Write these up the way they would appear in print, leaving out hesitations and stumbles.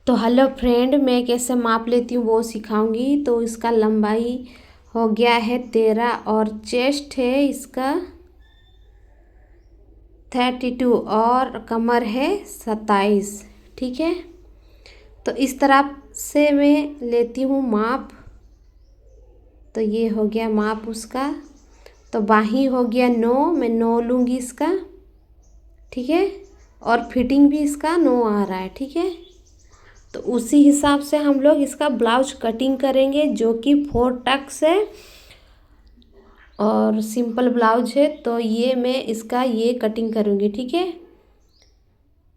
तो hello friend, मैं कैसे माप लेती हूँ वो सिखाऊंगी। तो इसका लंबाई हो गया है 13 और चेस्ट है इसका 32 और कमर है 27। ठीक है, तो इस तरह से मैं लेती हूँ माप। तो ये हो गया माप उसका। तो बाही हो गया 9, मैं 9 लूँगी इसका। ठीक है, और फिटिंग भी इसका 9 आ रहा है। ठीक है, तो उसी हिसाब से हम लोग इसका ब्लाउज कटिंग करेंगे, जो कि 4 टक्स है और सिंपल ब्लाउज है। तो ये मैं इसका ये कटिंग करूँगी। ठीक है,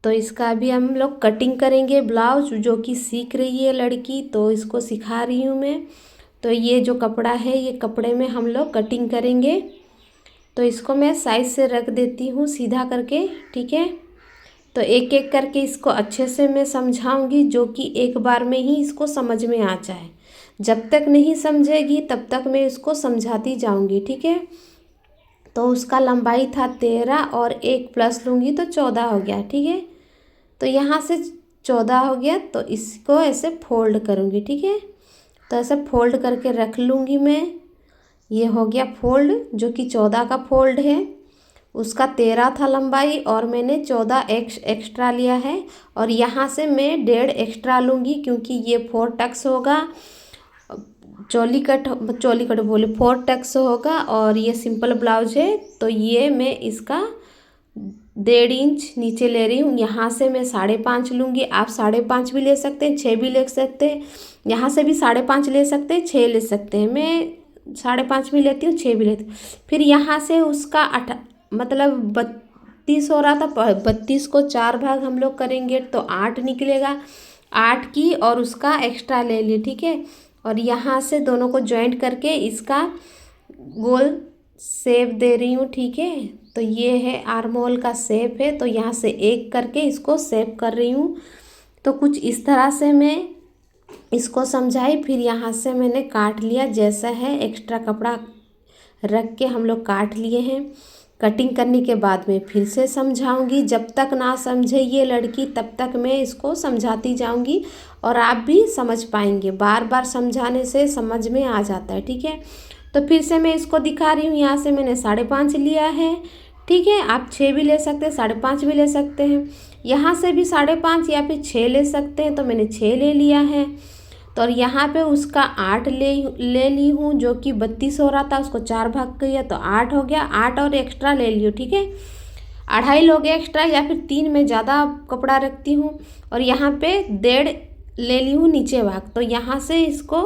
तो इसका भी हम लोग कटिंग करेंगे ब्लाउज, जो कि सीख रही है लड़की, तो इसको सिखा रही हूँ मैं। तो ये जो कपड़ा है, ये कपड़े में हम लोग कटिंग करेंगे। तो इसको मैं साइड से रख देती हूँ सीधा करके। ठीक है, तो एक एक करके इसको अच्छे से मैं समझाऊंगी, जो कि एक बार में ही इसको समझ में आ जाए। जब तक नहीं समझेगी तब तक मैं इसको समझाती जाऊंगी। ठीक है, तो उसका लंबाई था 13 और एक प्लस लूँगी तो 14 हो गया। ठीक है, तो यहाँ से 14 हो गया, तो इसको ऐसे फोल्ड करूँगी। ठीक है, तो ऐसे फोल्ड करके रख लूँगी मैं। ये हो गया फोल्ड, जो कि 14 का फोल्ड है। उसका 13 था लंबाई और मैंने 14 एक्स्ट्रा लिया है। और यहाँ से मैं 1.5 एक्स्ट्रा लूँगी, क्योंकि ये 4 टक्स होगा। चोली कट बोले 4 टक्स होगा और ये सिंपल ब्लाउज है। तो ये मैं इसका 1.5 इंच नीचे ले रही हूँ। यहाँ से मैं 5.5 लूँगी। आप 5.5 भी ले सकते हैं, 6 भी ले सकते हैं। यहाँ से भी 5.5 ले सकते हैं, 6 ले सकते हैं। मैं 5.5 भी लेती हूँ, 6 भी लेती हूँ। फिर यहाँ से उसका मतलब 32 हो रहा था, 32 को 4 भाग हम लोग करेंगे तो 8 निकलेगा। 8 की और उसका एक्स्ट्रा ले ली। ठीक है, और यहाँ से दोनों को जॉइंट करके इसका गोल शेप दे रही हूँ। ठीक है, तो ये है आर्म होल का शेप है। तो यहाँ से एक करके इसको शेप कर रही हूँ। तो कुछ इस तरह से मैं इसको समझाई। फिर यहाँ से मैंने काट लिया, जैसा है एक्स्ट्रा कपड़ा रख के हम लोग काट लिए हैं। कटिंग करने के बाद में फिर से समझाऊंगी। जब तक ना समझे ये लड़की तब तक मैं इसको समझाती जाऊंगी और आप भी समझ पाएंगे। बार बार समझाने से समझ में आ जाता है। ठीक है, तो फिर से मैं इसको दिखा रही हूँ। यहाँ से मैंने 5.5 लिया है। ठीक है, आप 6 भी ले सकते हैं, 5.5 भी ले सकते हैं। यहाँ से भी 5.5 या फिर 6 ले सकते हैं, तो मैंने 6 ले लिया है। तो और यहाँ पे उसका 8 ले ली हूँ, जो कि 32 हो रहा था, उसको 4 भाग किया तो 8 हो गया। 8 और एक्स्ट्रा ले लियो। ठीक है, 2.5 लोगे एक्स्ट्रा या फिर 3 में ज़्यादा कपड़ा रखती हूँ। और यहाँ पे 1.5 ले ली हूँ नीचे भाग। तो यहाँ से इसको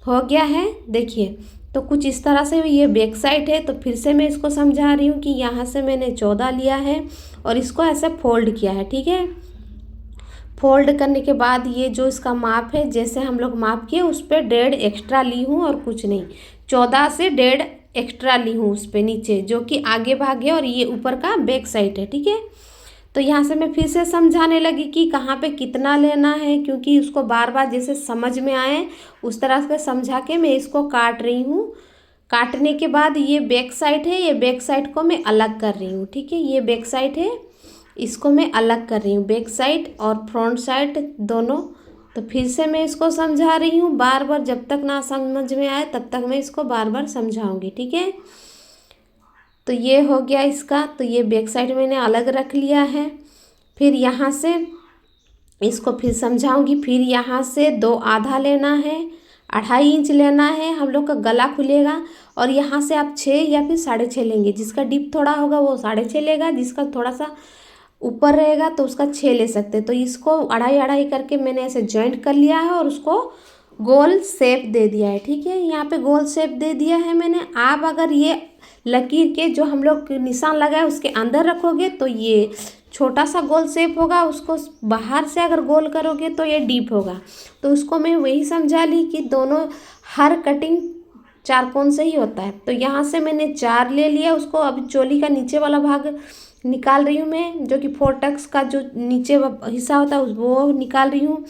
हो गया है, देखिए। तो कुछ इस तरह से ये बैक साइड है। तो फिर से मैं इसको समझा रही हूँ कि यहाँ से मैंने 14 लिया है और इसको ऐसे फोल्ड किया है। ठीक है, फोल्ड करने के बाद ये जो इसका माप है, जैसे हम लोग माप किए उस पर 1.5 एक्स्ट्रा ली हूँ और कुछ नहीं। 14 से 1.5 एक्स्ट्रा ली हूँ उस पर नीचे, जो कि आगे भाग है और ये ऊपर का बैक साइड है। ठीक है, तो यहाँ से मैं फिर से समझाने लगी कि कहाँ पे कितना लेना है, क्योंकि उसको बार बार जैसे समझ में आए उस तरह से समझा के मैं इसको काट रही हूँ। काटने के बाद ये बैक साइड है, ये बैक साइड को मैं अलग कर रही हूँ। ठीक है, ये बैक साइड है, इसको मैं अलग कर रही हूँ, बैक साइड और फ्रंट साइड दोनों। तो फिर से मैं इसको समझा रही हूँ बार बार, जब तक ना समझ में आए तब तक मैं इसको बार बार समझाऊंगी। ठीक है, तो ये हो गया इसका। तो ये बैक साइड मैंने अलग रख लिया है। फिर यहाँ से इसको फिर समझाऊंगी। फिर यहाँ से 2 आधा लेना है, 2.5 इंच लेना है, हम लोग का गला खुलेगा। और यहाँ से आप 6 या फिर 6.5 लेंगे। जिसका डिप थोड़ा होगा वो 6.5 लेगा, जिसका थोड़ा सा ऊपर रहेगा तो उसका 6 ले सकते हैं। तो इसको 2.5 करके मैंने ऐसे जॉइंट कर लिया है और उसको गोल शेप दे दिया है। ठीक है, यहाँ पे गोल शेप दे दिया है मैंने। आप अगर ये लकीर के जो हम लोग निशान लगाए उसके अंदर रखोगे तो ये छोटा सा गोल शेप होगा, उसको बाहर से अगर गोल करोगे तो ये डीप होगा। तो उसको मैं वही समझा ली कि दोनों हर कटिंग 4 कोण से ही होता है। तो यहाँ से मैंने 4 ले लिया। उसको अभी चोली का नीचे वाला भाग निकाल रही हूँ मैं, जो कि 4 टक्स का जो नीचे हिस्सा होता है वो निकाल रही हूँ।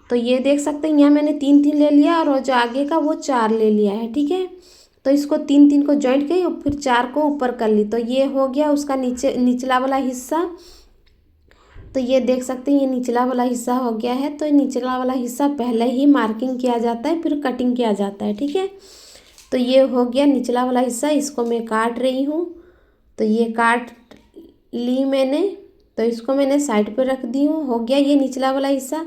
तो ये देख सकते हैं, यहाँ मैंने 3 ले लिया और जो आगे का वो 4 ले लिया है। ठीक है, तो इसको 3 को जॉइंट की और फिर 4 को ऊपर कर ली। तो ये हो गया उसका निचला वाला हिस्सा। तो ये देख सकते हैं ये निचला वाला हिस्सा हो गया है। तो निचला वाला हिस्सा पहले ही मार्किंग किया जाता है, फिर कटिंग किया जाता है, ठीक है। तो ये हो गया निचला वाला हिस्सा, इसको मैं काट रही हूँ। तो ये काट ली मैंने, तो इसको मैंने साइड पे रख दी हूँ। हो गया ये निचला वाला हिस्सा।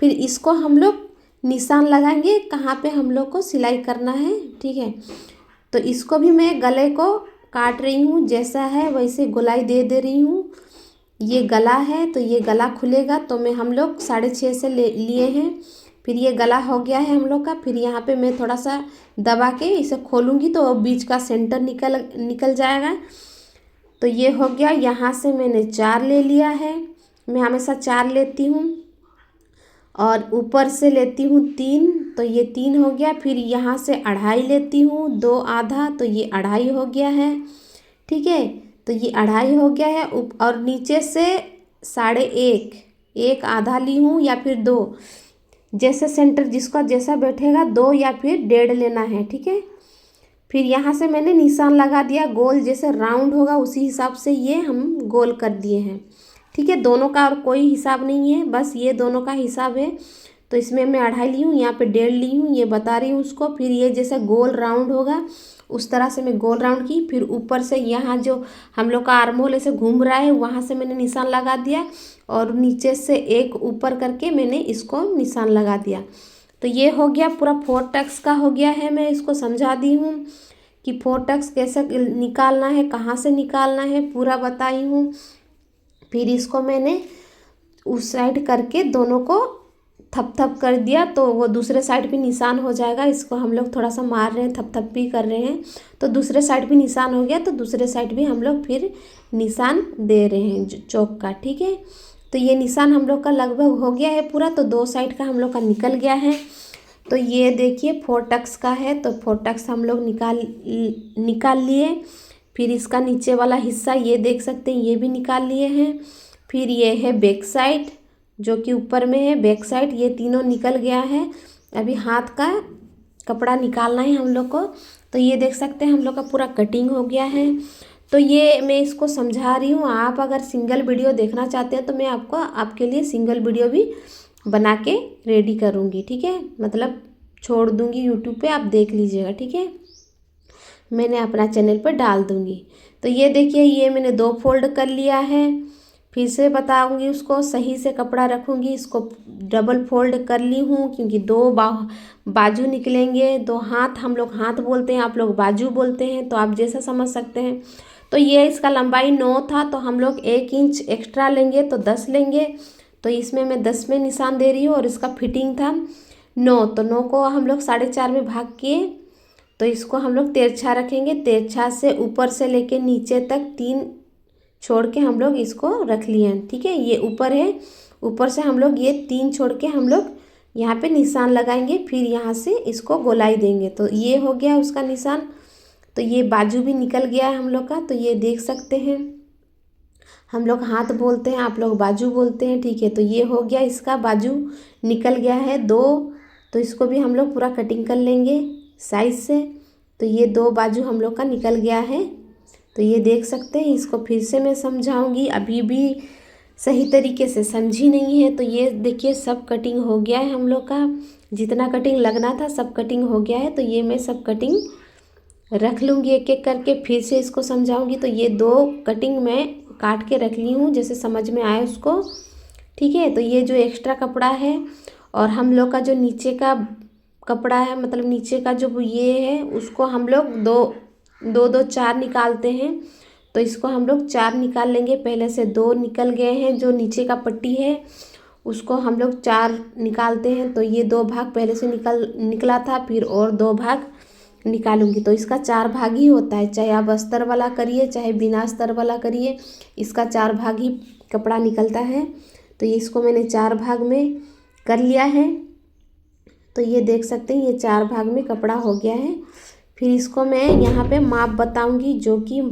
फिर इसको हम लोग निशान लगाएंगे कहाँ पे हम लोग को सिलाई करना है, ठीक है। तो इसको भी मैं गले को काट रही हूँ, जैसा है वैसे गोलाई दे दे रही हूँ। ये गला है तो ये गला खुलेगा, तो मैं हम लोग 6.5 से लिए हैं। फिर ये गला हो गया है हम लोग का। फिर यहाँ पे मैं थोड़ा सा दबा के इसे खोलूँगी तो बीच का सेंटर निकल जाएगा। तो ये हो गया। यहाँ से मैंने 4 ले लिया है, मैं हमेशा 4 लेती हूँ, और ऊपर से लेती हूँ 3, तो ये 3 हो गया। फिर यहाँ से 2.5 लेती हूँ, 2 आधा, तो ये 2.5 हो गया है, ठीक है। तो ये 2.5 हो गया है। और नीचे से 1.5, 1 आधा ली हूँ या फिर 2, जैसे सेंटर जिसका जैसा बैठेगा 2 या फिर 1.5 लेना है, ठीक है। फिर यहाँ से मैंने निशान लगा दिया गोल, जैसे राउंड होगा उसी हिसाब से ये हम गोल कर दिए हैं, ठीक है। दोनों का और कोई हिसाब नहीं है, बस ये दोनों का हिसाब है। तो इसमें मैं 2.5 ली हूँ, यहाँ पे 1.5 ली हूँ, ये बता रही हूँ उसको। फिर ये जैसे गोल राउंड होगा उस तरह से मैं गोल राउंड की। फिर ऊपर से यहाँ जो हम लोग का आर्म होल ऐसे घूम रहा है वहाँ से मैंने निशान लगा दिया, और नीचे से एक ऊपर करके मैंने इसको निशान लगा दिया। तो ये हो गया पूरा 4 टक्स का हो गया है। मैं इसको समझा दी हूँ कि 4 टक्स कैसे निकालना है, कहाँ से निकालना है, पूरा बताई हूँ। फिर इसको मैंने उस साइड करके दोनों को थप थप कर दिया, तो वो दूसरे साइड भी निशान हो जाएगा। इसको हम लोग थोड़ा सा मार रहे हैं, थप थप भी कर रहे हैं, तो दूसरे साइड भी निशान हो गया। तो दूसरे साइड भी हम लोग फिर निशान दे रहे हैं चौक का, ठीक है। तो ये निशान हम लोग का लगभग हो गया है पूरा। तो 2 साइड का हम लोग का निकल गया है। तो ये देखिए 4 टक्स का है, तो 4 टक्स हम लोग निकाल लिए। फिर इसका नीचे वाला हिस्सा ये देख सकते हैं, ये भी निकाल लिए हैं। फिर ये है बैक साइड जो कि ऊपर में है, बैक साइड ये तीनों निकल गया है। अभी हाथ का कपड़ा निकालना है हम लोग को। तो ये देख सकते हैं हम लोग का पूरा कटिंग हो गया है। तो ये मैं इसको समझा रही हूँ। आप अगर सिंगल वीडियो देखना चाहते हैं तो मैं आपको आपके लिए सिंगल वीडियो भी बना के रेडी करूँगी, ठीक है। मतलब छोड़ दूँगी यूट्यूब पे, आप देख लीजिएगा, ठीक है। मैंने अपना चैनल पर डाल दूँगी। तो ये देखिए ये मैंने 2 फोल्ड कर लिया है। फिर से बताऊँगी उसको सही से कपड़ा रखूँगी। इसको डबल फोल्ड कर ली हूँ क्योंकि 2 बाजू निकलेंगे। 2 हाथ हम लोग हाथ बोलते हैं, आप लोग बाजू बोलते हैं, तो आप जैसा समझ सकते हैं। तो ये इसका लंबाई 9 था, तो हम लोग 1 इंच एक्स्ट्रा लेंगे तो 10 लेंगे। तो इसमें मैं 10 में निशान दे रही हूँ, और इसका फिटिंग था 9, तो 9 को हम लोग 4.5 में भाग किए। तो इसको हम लोग तिरछा रखेंगे, तिरछा से ऊपर से लेके नीचे तक 3 छोड़ के हम लोग इसको रख लिए हैं, ठीक है। ये ऊपर है, ऊपर से हम लोग ये 3 छोड़ के हम लोग यहाँ पे निशान लगाएंगे। फिर यहाँ से इसको गोलाई देंगे, तो ये हो गया उसका निशान। तो ये बाजू भी निकल गया है हम लोग का। तो ये देख सकते हैं, हम लोग हाथ बोलते हैं, आप लोग बाजू बोलते हैं, ठीक है। तो ये हो गया, इसका बाजू निकल गया है 2। तो इसको भी हम लोग पूरा कटिंग कर लेंगे साइज से। तो ये 2 बाजू हम लोग का निकल गया है। तो ये देख सकते हैं, इसको फिर से मैं समझाऊंगी, अभी भी सही तरीके से समझी नहीं है। तो ये देखिए सब कटिंग हो गया है हम लोग का, जितना कटिंग लगना था सब कटिंग हो गया है। तो ये मैं सब कटिंग रख लूँगी एक एक करके, फिर से इसको समझाऊंगी। तो ये 2 कटिंग मैं काट के रख ली हूँ, जैसे समझ में आए उसको, ठीक है। तो ये जो एक्स्ट्रा कपड़ा है और हम लोग का जो नीचे का कपड़ा है, मतलब नीचे का जो ये है, उसको हम लोग 2 4 निकालते हैं। तो इसको हम लोग 4 निकाल लेंगे। पहले से 2 निकल गए हैं, जो नीचे का पट्टी है उसको हम लोग 4 निकालते हैं। तो ये 2 भाग पहले से निकला था, फिर और 2 भाग निकालूंगी। तो इसका 4 भाग ही होता है, चाहे आप अस्तर वाला करिए चाहे बिना अस्तर वाला करिए, इसका 4 भाग ही कपड़ा निकलता है। तो ये इसको मैंने 4 भाग में कर लिया है। तो ये देख सकते हैं ये 4 भाग में कपड़ा हो गया है। फिर इसको मैं यहाँ पे माप बताऊंगी, जो कि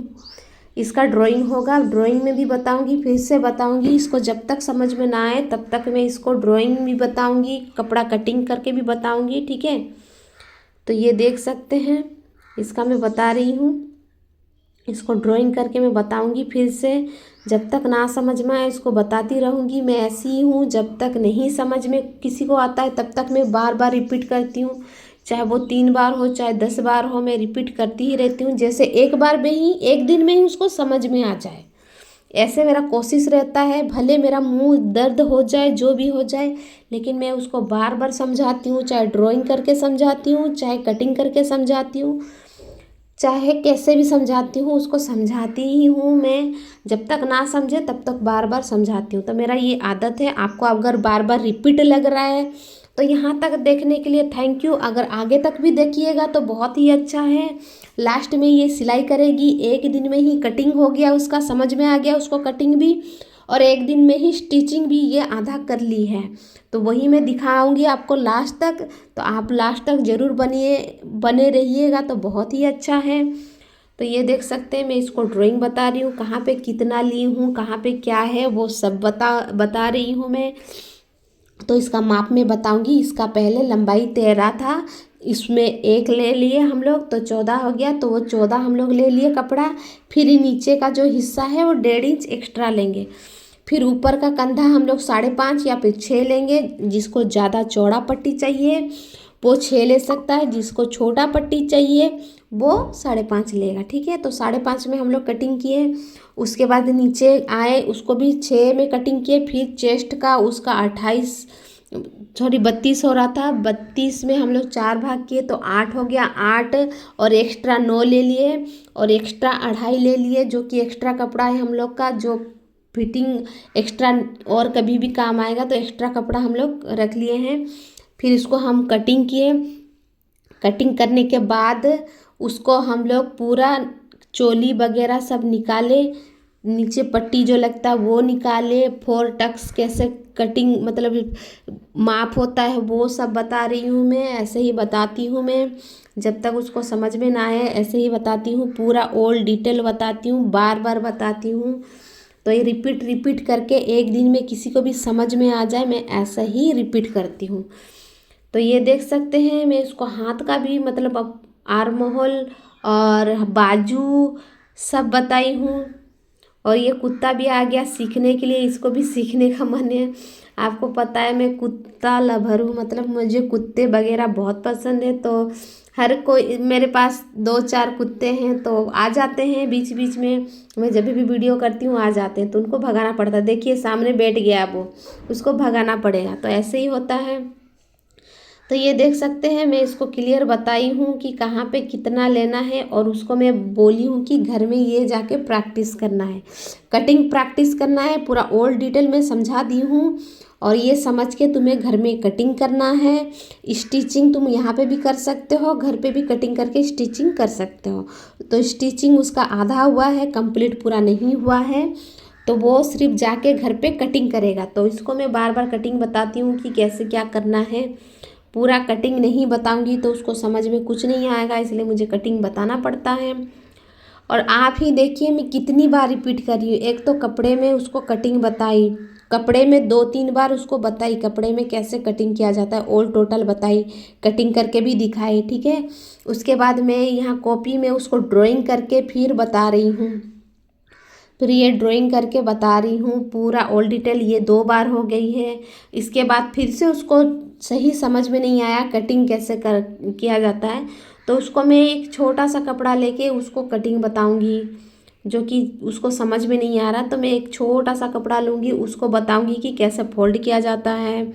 इसका ड्राइंग होगा, ड्राइंग में भी बताऊंगी, फिर से बताऊंगी। इसको जब तक समझ में ना आए तब तक मैं इसको ड्राइंग भी बताऊंगी, कपड़ा कटिंग करके भी बताऊंगी, ठीक है। तो ये देख सकते हैं, इसका मैं बता रही हूँ। इसको ड्राइंग करके मैं बताऊंगी फिर से। जब तक ना समझ में आए इसको बताती रहूँगी। मैं ऐसी ही हूँ, जब तक नहीं समझ में किसी को आता है तब तक मैं बार बार रिपीट करती हूँ। चाहे वो 3 बार हो चाहे 10 बार हो, मैं रिपीट करती ही रहती हूँ। जैसे एक बार में ही, एक दिन में ही उसको समझ में आ जाए, ऐसे मेरा कोशिश रहता है। भले मेरा मुंह दर्द हो जाए, जो भी हो जाए, लेकिन मैं उसको बार बार समझाती हूँ। चाहे ड्राइंग करके समझाती हूँ, चाहे कटिंग करके समझाती हूँ, चाहे कैसे भी समझाती हूँ, उसको समझाती ही हूँ मैं। जब तक ना समझे तब तक बार बार समझाती हूँ। तो मेरा ये आदत है। आपको अगर बार बार रिपीट लग रहा है तो यहाँ तक देखने के लिए थैंक यू। अगर आगे तक भी देखिएगा तो बहुत ही अच्छा है। लास्ट में ये सिलाई करेगी, एक दिन में ही कटिंग हो गया, उसका समझ में आ गया उसको कटिंग भी, और एक दिन में ही स्टिचिंग भी ये आधा कर ली है। तो वही मैं दिखाऊंगी आपको लास्ट तक। तो आप लास्ट तक ज़रूर बने रहिएगा तो बहुत ही अच्छा है। तो ये देख सकते हैं, मैं इसको ड्राइंग बता रही हूँ, कहाँ पे कितना ली हूँ, कहाँ पे क्या है, वो सब बता रही हूँ मैं। तो इसका माप में बताऊंगी। इसका पहले लंबाई 13 था, इसमें एक ले लिए हम लोग तो 14 हो गया। तो वो 14 हम लोग ले लिए कपड़ा। फिर नीचे का जो हिस्सा है वो 1.5 इंच एक्स्ट्रा लेंगे। फिर ऊपर का कंधा हम लोग 5.5 या फिर 6 लेंगे। जिसको ज़्यादा चौड़ा पट्टी चाहिए वो 6 ले सकता है, जिसको छोटा पट्टी चाहिए वो 5.5 लेगा। ठीक है, तो 5.5 में हम लोग कटिंग किए। उसके बाद नीचे आए, उसको भी 6 में कटिंग किए। फिर चेस्ट का उसका 32 हो रहा था, 32 में हम लोग 4 भाग किए तो 8 हो गया। 8 और एक्स्ट्रा 9 ले लिए, और एक्स्ट्रा 2.5 ले लिए, जो कि एक्स्ट्रा कपड़ा है हम लोग का, जो फिटिंग एक्स्ट्रा और कभी भी काम आएगा, तो एक्स्ट्रा कपड़ा हम लोग रख लिए हैं। फिर इसको हम कटिंग किए। कटिंग करने के बाद उसको हम लोग पूरा चोली वगैरह सब निकाले, नीचे पट्टी जो लगता है वो निकाले, 4 टक्स कैसे कटिंग मतलब माप होता है वो सब बता रही हूँ मैं। ऐसे ही बताती हूँ मैं, जब तक उसको समझ में ना आए ऐसे ही बताती हूँ। पूरा ऑल डिटेल बताती हूँ, बार बार बताती हूँ। तो ये रिपीट करके एक दिन में किसी को भी समझ में आ जाए, मैं ऐसा ही रिपीट करती हूँ। तो ये देख सकते हैं, मैं इसको हाथ का भी मतलब अब आर्म होल और बाजू सब बताई हूँ। और ये कुत्ता भी आ गया सीखने के लिए, इसको भी सीखने का मन है। आपको पता है मैं कुत्ता लवर हूँ, मतलब मुझे कुत्ते वगैरह बहुत पसंद है। तो हर कोई मेरे पास 2-4 कुत्ते हैं, तो आ जाते हैं बीच बीच में। मैं जब भी वीडियो करती हूँ आ जाते हैं, तो उनको भगाना पड़ता है। देखिए सामने बैठ गया वो, उसको भगाना पड़ेगा। तो ऐसे ही होता है। तो ये देख सकते हैं, मैं इसको क्लियर बताई हूँ कि कहाँ पे कितना लेना है, और उसको मैं बोली हूँ कि घर में ये जाके प्रैक्टिस करना है, कटिंग प्रैक्टिस करना है। पूरा ऑल डिटेल में समझा दी हूँ, और ये समझ के तुम्हें घर में कटिंग करना है। स्टिचिंग तुम यहाँ पे भी कर सकते हो, घर पे भी कटिंग करके स्टिचिंग कर सकते हो। तो स्टिचिंग उसका आधा हुआ है, कंप्लीट पूरा नहीं हुआ है, तो वो सिर्फ जाके घर पे कटिंग करेगा। तो इसको मैं बार बार कटिंग बताती हूँ कि कैसे क्या करना है। पूरा कटिंग नहीं बताऊंगी तो उसको समझ में कुछ नहीं आएगा, इसलिए मुझे कटिंग बताना पड़ता है। और आप ही देखिए मैं कितनी बार रिपीट कर रही हूँ। एक तो कपड़े में उसको कटिंग बताई, कपड़े में 2-3 बार उसको बताई कपड़े में कैसे कटिंग किया जाता है, ऑल टोटल बताई, कटिंग करके भी दिखाई। ठीक है, उसके बाद मैं यहाँ कॉपी में उसको ड्राइंग करके फिर बता रही हूँ। फिर ये ड्राइंग करके बता रही हूँ पूरा ऑल डिटेल। ये 2 बार हो गई है। इसके बाद फिर से उसको सही समझ में नहीं आया कटिंग कैसे किया जाता है, तो उसको मैं एक छोटा सा कपड़ा लेके उसको कटिंग बताऊंगी। जो कि उसको समझ में नहीं आ रहा तो मैं एक छोटा सा कपड़ा लूँगी, उसको बताऊंगी कि कैसे फोल्ड किया जाता है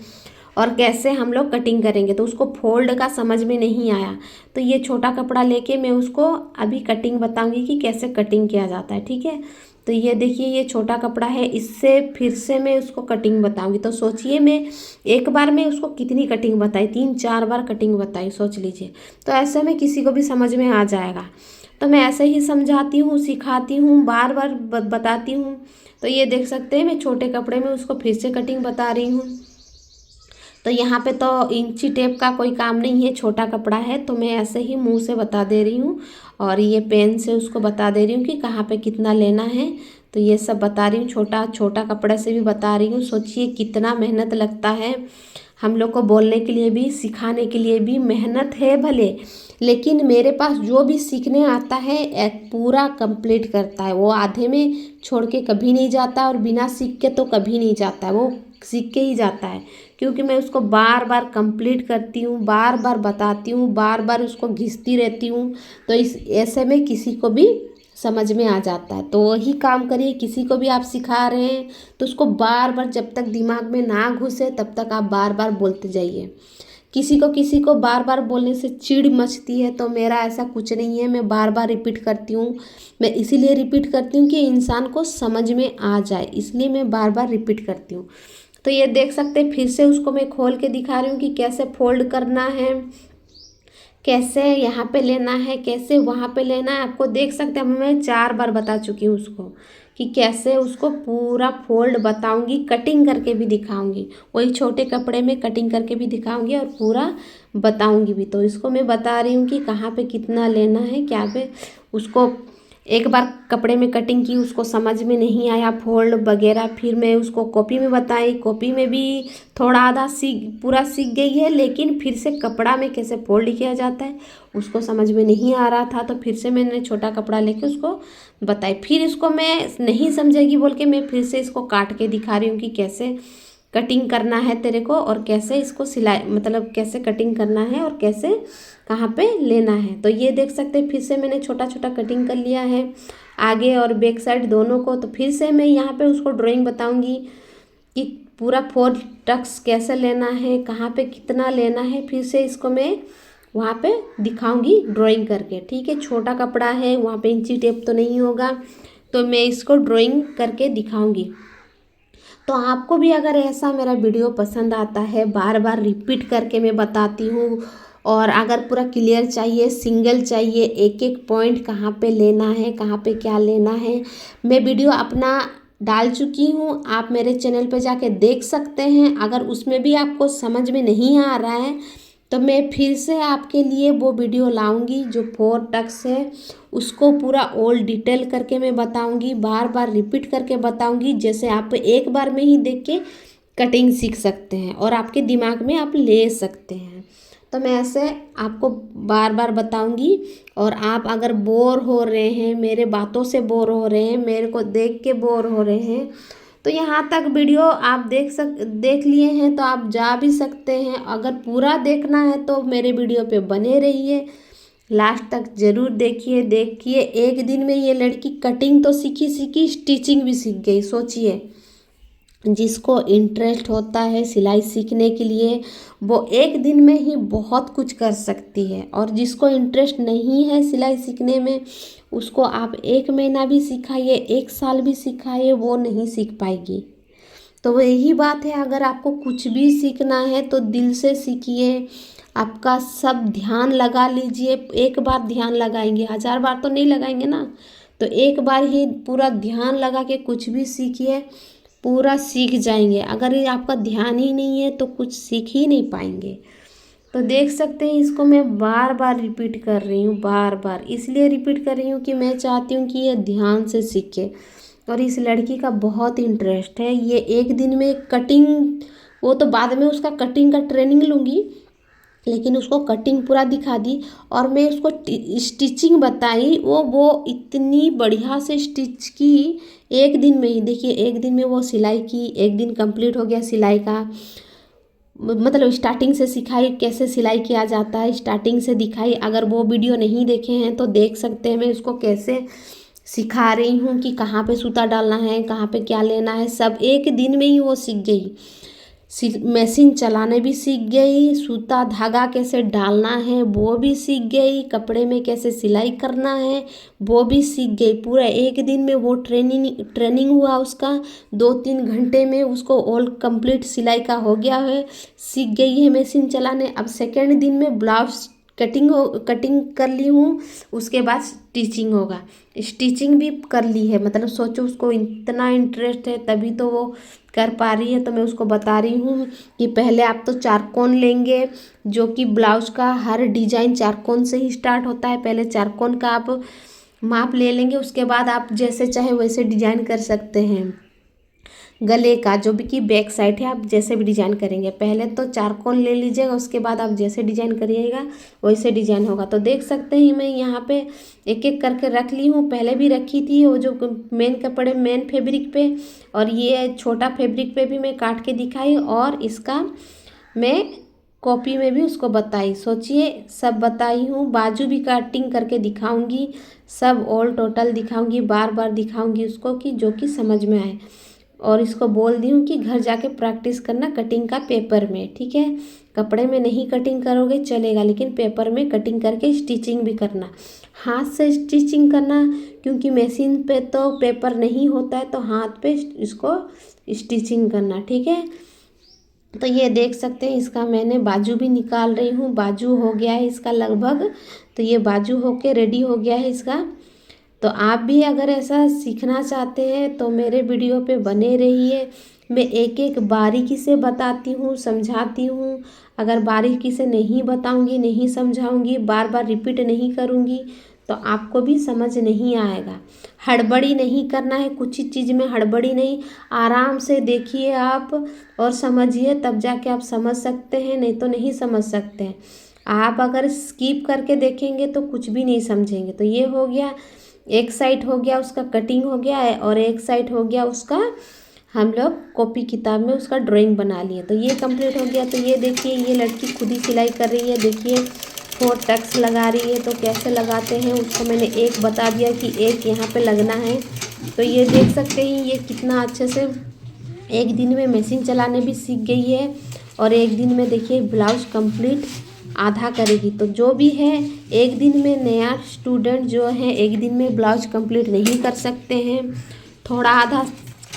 और कैसे हम लोग कटिंग करेंगे। तो उसको फोल्ड का समझ में नहीं आया, तो ये छोटा कपड़ा लेके मैं उसको अभी कटिंग बताऊंगी कि कैसे कटिंग किया जाता है। ठीक है, तो ये देखिए ये छोटा कपड़ा है, इससे फिर से मैं उसको कटिंग बताऊंगी। तो सोचिए मैं एक बार में उसको कितनी कटिंग बताई, 3-4 बार कटिंग बताई, सोच लीजिए। तो ऐसे में किसी को भी समझ में आ जाएगा। तो मैं ऐसे ही समझाती हूँ, सिखाती हूँ, बार बार बताती हूँ। तो ये देख सकते हैं मैं छोटे कपड़े में उसको फिर से कटिंग बता रही हूँ। तो यहाँ पे तो इंची टेप का कोई काम नहीं है, छोटा कपड़ा है, तो मैं ऐसे ही मुंह से बता दे रही हूँ। और ये पेन से उसको बता दे रही हूँ कि कहाँ पे कितना लेना है। तो ये सब बता रही हूँ, छोटा छोटा कपड़े से भी बता रही हूँ। सोचिए कितना मेहनत लगता है हम लोग को, बोलने के लिए भी सिखाने के लिए भी मेहनत है भले, लेकिन मेरे पास जो भी सीखने आता है एक पूरा कंप्लीट करता है। वो आधे में छोड़ के कभी नहीं जाता और बिना सीख के तो कभी नहीं जाता है, वो सीख के ही जाता है। क्योंकि मैं उसको बार बार कंप्लीट करती हूँ, बार बार बताती हूँ, बार बार उसको घिसती रहती हूँ। तो इस ऐसे में किसी को भी समझ में आ जाता है। तो वही काम करिए, किसी को भी आप सिखा रहे हैं तो उसको बार बार, जब तक दिमाग में ना घुसे तब तक आप बार बार बोलते जाइए। किसी को बार बार बोलने से चिढ़ मचती है, तो मेरा ऐसा कुछ नहीं है, मैं बार बार रिपीट करती हूँ। मैं इसीलिए रिपीट करती हूँ कि इंसान को समझ में आ जाए, इसलिए मैं बार बार रिपीट करती हूँ। तो ये देख सकते हैं, फिर से उसको मैं खोल के दिखा रही हूँ कि कैसे फोल्ड करना है, कैसे यहाँ पे लेना है, कैसे वहाँ पे लेना है। आपको देख सकते हैं, मैं 4 बार बता चुकी हूँ उसको कि कैसे उसको पूरा फोल्ड बताऊंगी, कटिंग करके भी दिखाऊंगी। वही छोटे कपड़े में कटिंग करके भी दिखाऊंगी और पूरा बताऊंगी भी। तो इसको मैं बता रही हूँ कि कहाँ पे कितना लेना है, क्या पे उसको एक बार कपड़े में कटिंग की, उसको समझ में नहीं आया फोल्ड वगैरह, फिर मैं उसको कॉपी में बताई, कॉपी में भी थोड़ा आधा पूरा सीख गई है, लेकिन फिर से कपड़ा में कैसे फोल्ड किया जाता है उसको समझ में नहीं आ रहा था। तो फिर से मैंने छोटा कपड़ा लेके उसको बताई। फिर इसको मैं नहीं समझेगी बोल के मैं फिर से इसको काट के दिखा रही हूँ कि कैसे कटिंग करना है तेरे को, और कैसे इसको सिलाई, मतलब कैसे कटिंग करना है और कैसे कहाँ पे लेना है। तो ये देख सकते हैं, फिर से मैंने छोटा छोटा कटिंग कर लिया है आगे और बैक साइड दोनों को। तो फिर से मैं यहाँ पे उसको ड्राइंग बताऊंगी कि पूरा 4 टक्स कैसे लेना है, कहाँ पे कितना लेना है। फिर से इसको मैं वहाँ पे दिखाऊंगी ड्राइंग करके। ठीक है, छोटा कपड़ा है, वहाँ पे इंची टेप तो नहीं होगा, तो मैं इसको ड्राइंग करके दिखाऊंगी। तो आपको भी अगर ऐसा मेरा वीडियो पसंद आता है, बार बार रिपीट करके मैं बताती हूँ, और अगर पूरा क्लियर चाहिए, सिंगल चाहिए, एक एक पॉइंट कहाँ पे लेना है, कहाँ पे क्या लेना है, मैं वीडियो अपना डाल चुकी हूँ, आप मेरे चैनल पे जाके देख सकते हैं। अगर उसमें भी आपको समझ में नहीं आ रहा है तो मैं फिर से आपके लिए वो वीडियो लाऊंगी जो 4 टक्स है, उसको पूरा ऑल डिटेल करके मैं बताऊंगी, बार बार रिपीट करके बताऊंगी, जैसे आप एक बार में ही देख के कटिंग सीख सकते हैं और आपके दिमाग में आप ले सकते हैं। तो मैं ऐसे आपको बार बार बताऊंगी। और आप अगर बोर हो रहे हैं, मेरे बातों से बोर हो रहे हैं, मेरे को देख के बोर हो रहे हैं, तो यहाँ तक वीडियो आप देख लिए हैं तो आप जा भी सकते हैं। अगर पूरा देखना है तो मेरे वीडियो पे बने रहिए, लास्ट तक ज़रूर देखिए। देखिए एक दिन में ये लड़की कटिंग तो सीखी स्टिचिंग भी सीख गई। सोचिए, जिसको इंटरेस्ट होता है सिलाई सीखने के लिए वो एक दिन में ही बहुत कुछ कर सकती है, और जिसको इंटरेस्ट नहीं है सिलाई सीखने में उसको आप 1 महीना भी सिखाइए, 1 साल भी सिखाइए, वो नहीं सीख पाएगी। तो यही बात है, अगर आपको कुछ भी सीखना है तो दिल से सीखिए, आपका सब ध्यान लगा लीजिए। एक बार ध्यान लगाएंगे, 1000 बार तो नहीं लगाएंगे ना, तो एक बार ही पूरा ध्यान लगा के कुछ भी सीखिए, पूरा सीख जाएंगे। अगर ये आपका ध्यान ही नहीं है तो कुछ सीख ही नहीं पाएंगे। तो देख सकते हैं, इसको मैं बार बार रिपीट कर रही हूँ, बार बार इसलिए रिपीट कर रही हूँ कि मैं चाहती हूँ कि ये ध्यान से सीखे। और इस लड़की का बहुत इंटरेस्ट है, ये एक दिन में कटिंग, वो तो बाद में उसका कटिंग का ट्रेनिंग लूँगी, लेकिन उसको कटिंग पूरा दिखा दी और मैं उसको स्टिचिंग बताई। वो इतनी बढ़िया से स्टिच की एक दिन में ही। देखिए एक दिन में वो सिलाई की, एक दिन कंप्लीट हो गया सिलाई का। मतलब स्टार्टिंग से सिखाई कैसे सिलाई किया जाता है, स्टार्टिंग से दिखाई। अगर वो वीडियो नहीं देखे हैं तो देख सकते हैं, मैं उसको कैसे सिखा रही हूँ कि कहाँ पे सूता डालना है, कहाँ पे क्या लेना है, सब एक दिन में ही वो सीख गई। मशीन चलाने भी सीख गई, सूता धागा कैसे डालना है वो भी सीख गई, कपड़े में कैसे सिलाई करना है वो भी सीख गई। पूरा एक दिन में वो ट्रेनिंग हुआ उसका, 2-3 घंटे में उसको ऑल कंप्लीट सिलाई का हो गया है, सीख गई है मशीन चलाने। अब सेकेंड दिन में ब्लाउज कटिंग कर ली हूँ, उसके बाद स्टिचिंग होगा, स्टिचिंग भी कर ली है। मतलब सोचो, उसको इतना इंटरेस्ट है तभी तो वो कर पा रही है। तो मैं उसको बता रही हूँ कि पहले आप तो चारकोन लेंगे, जो कि ब्लाउज का हर डिजाइन चारकोन से ही स्टार्ट होता है। पहले चारकोन का आप माप ले लेंगे। उसके बाद आप जैसे चाहे वैसे डिजाइन कर सकते हैं। गले का जो भी कि बैक साइड है आप जैसे भी डिजाइन करेंगे, पहले तो चारकोल ले लीजिएगा, उसके बाद आप जैसे डिजाइन करिएगा वैसे डिजाइन होगा। तो देख सकते हैं मैं यहाँ पे एक एक करके रख ली हूँ। पहले भी रखी थी वो जो मेन कपड़े मेन फैब्रिक पे, और ये छोटा फैब्रिक पे भी मैं काट के दिखाई, और इसका मैं कॉपी में भी उसको बताई। सोचिए सब बताई हूँ, बाजू भी कटिंग करके दिखाऊंगी, सब ऑल टोटल दिखाऊंगी, बार बार दिखाऊंगी उसको कि जो कि समझ में आए। और इसको बोल दी हूँ कि घर जाके प्रैक्टिस करना कटिंग का पेपर में, ठीक है। कपड़े में नहीं कटिंग करोगे चलेगा, लेकिन पेपर में कटिंग करके स्टिचिंग भी करना, हाथ से स्टिचिंग करना, क्योंकि मशीन पे तो पेपर नहीं होता है, तो हाथ पे इसको स्टिचिंग करना, ठीक है। तो ये देख सकते हैं इसका मैंने बाजू भी निकाल रही हूँ। बाजू हो गया है इसका लगभग, तो ये बाजू होके रेडी हो गया है इसका। तो आप भी अगर ऐसा सीखना चाहते हैं तो मेरे वीडियो पे बने रहिए। मैं एक एक बारीकी से बताती हूँ, समझाती हूँ। अगर बारीकी से नहीं बताऊँगी, नहीं समझाऊँगी, बार बार रिपीट नहीं करूँगी, तो आपको भी समझ नहीं आएगा। हड़बड़ी नहीं करना है, कुछ ही चीज़ में हड़बड़ी नहीं, आराम से देखिए आप और समझिए, तब जाके आप समझ सकते हैं, नहीं तो नहीं समझ सकते हैं। आप अगर स्किप करके देखेंगे तो कुछ भी नहीं समझेंगे। तो ये हो गया, एक साइड हो गया उसका कटिंग हो गया है, और एक साइड हो गया उसका हम लोग कॉपी किताब में उसका ड्राइंग बना लिए। तो ये कंप्लीट हो गया। तो ये देखिए ये लड़की खुद ही सिलाई कर रही है। देखिए 4 टक्स लगा रही है, तो कैसे लगाते हैं उसको मैंने एक बता दिया कि एक यहाँ पे लगना है। तो ये देख सकते हैं ये कितना अच्छे से एक दिन में मशीन चलाने भी सीख गई है, और एक दिन में देखिए ब्लाउज कंप्लीट आधा करेगी। तो जो भी है एक दिन में, नया स्टूडेंट जो है एक दिन में ब्लाउज कंप्लीट नहीं कर सकते हैं, थोड़ा आधा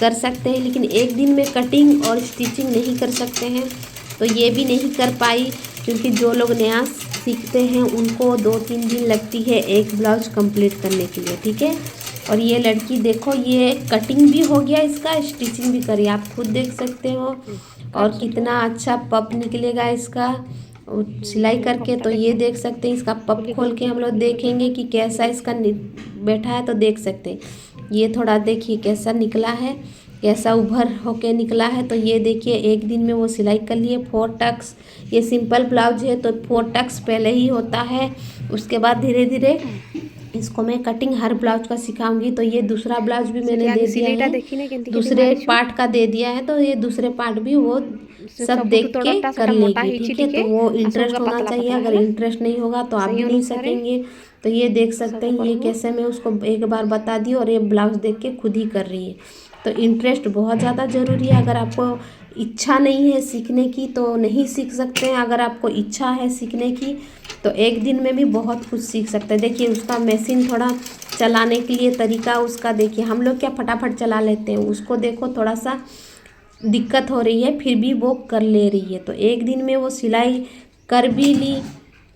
कर सकते हैं, लेकिन एक दिन में कटिंग और स्टिचिंग नहीं कर सकते हैं। तो ये भी नहीं कर पाई, क्योंकि जो लोग नया सीखते हैं उनको 2-3 दिन लगती है एक ब्लाउज कंप्लीट करने के लिए, ठीक है। और ये लड़की देखो ये कटिंग भी हो गया इसका, स्टिचिंग भी करी, आप खुद देख सकते हो। और कितना अच्छा पप निकलेगा इसका सिलाई करके। तो ये देख सकते हैं इसका पप खोल के हम लोग देखेंगे कि कैसा इसका बैठा है। तो देख सकते हैं ये थोड़ा देखिए कैसा निकला है, कैसा उभर होके निकला है। तो ये देखिए एक दिन में वो सिलाई कर लिए 4 टक्स। ये सिंपल ब्लाउज है तो 4 टक्स पहले ही होता है। उसके बाद धीरे धीरे इसको मैं कटिंग हर ब्लाउज का सिखाऊंगी। तो ये दूसरा ब्लाउज भी मैंने दे दिया है, दूसरे पार्ट का दे दिया है। तो ये दूसरे पार्ट भी वो सब देख के कर लेगी, ठीक है। तो वो इंटरेस्ट होना चाहिए, अगर इंटरेस्ट नहीं होगा तो आप भी नहीं सकेंगे। तो ये देख सकते हैं ये कैसे मैं उसको एक बार बता दी और ये ब्लाउज देख के खुद ही कर रही है। तो इंटरेस्ट बहुत ज़्यादा ज़रूरी है। अगर आपको इच्छा नहीं है सीखने की तो नहीं सीख सकते हैं, अगर आपको इच्छा है सीखने की तो एक दिन में भी बहुत कुछ सीख सकते हैं। देखिए उसका मशीन थोड़ा चलाने के लिए तरीका उसका देखिए, हम लोग क्या फटाफट चला लेते हैं, उसको देखो थोड़ा सा दिक्कत हो रही है फिर भी वो कर ले रही है। तो एक दिन में वो सिलाई कर भी ली,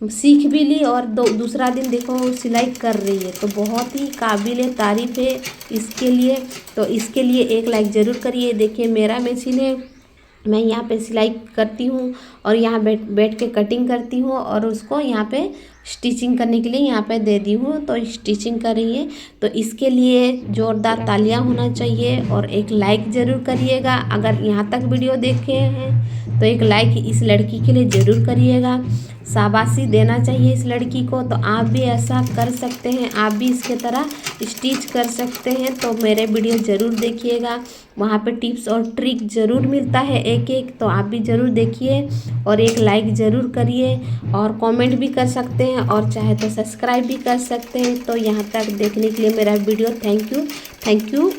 सीख भी ली, और दूसरा दिन देखो वो सिलाई कर रही है। तो बहुत ही काबिल तारीफ़ है इसके लिए। तो इसके लिए एक लाइक ज़रूर करिए। देखिए मेरा मशीन है, मैं यहाँ पे सिलाई करती हूँ और यहाँ बैठ के कटिंग करती हूँ, और उसको यहाँ पे स्टिचिंग करने के लिए यहाँ पे दे दी हूँ। तो स्टिचिंग कर रही है। तो इसके लिए ज़ोरदार तालियां होना चाहिए, और एक लाइक ज़रूर करिएगा। अगर यहाँ तक वीडियो देखे हैं तो एक लाइक इस लड़की के लिए ज़रूर करिएगा, शाबाशी देना चाहिए इस लड़की को। तो आप भी ऐसा कर सकते हैं, आप भी इसके तरह स्टिच कर सकते हैं। तो मेरे वीडियो ज़रूर देखिएगा, वहाँ पे टिप्स और ट्रिक ज़रूर मिलता है एक एक। तो आप भी ज़रूर देखिए और एक लाइक ज़रूर करिए, और कमेंट भी कर सकते हैं, और चाहे तो सब्सक्राइब भी कर सकते हैं। तो यहाँ तक देखने के लिए मेरा वीडियो थैंक यू।